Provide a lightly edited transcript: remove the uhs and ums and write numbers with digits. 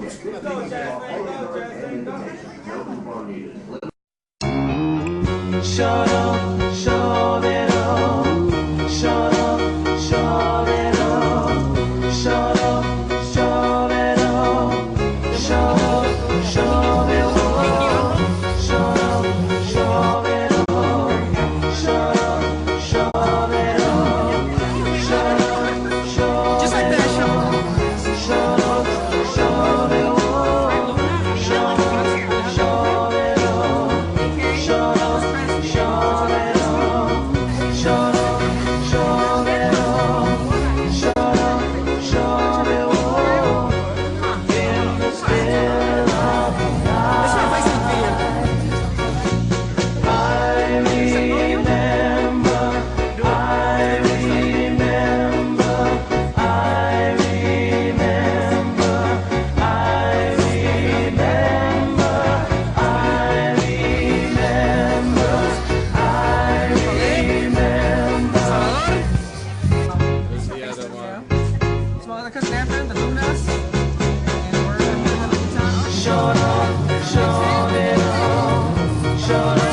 Shut up, shut it up, shut up, shut it up, shut up, shut it up, shut up, shut it up, shut up, shut it up, shut up, shut it up, shut up, shut Just like that, shut up, shut it up, shut up, shut it up, shut up. Shut it up, shut up, shut it up, shut up, shut it up, in the still of the night. I remember, I remember, I remember, I remember, I remember. There's the other one. Shut up, shut it up, shut up.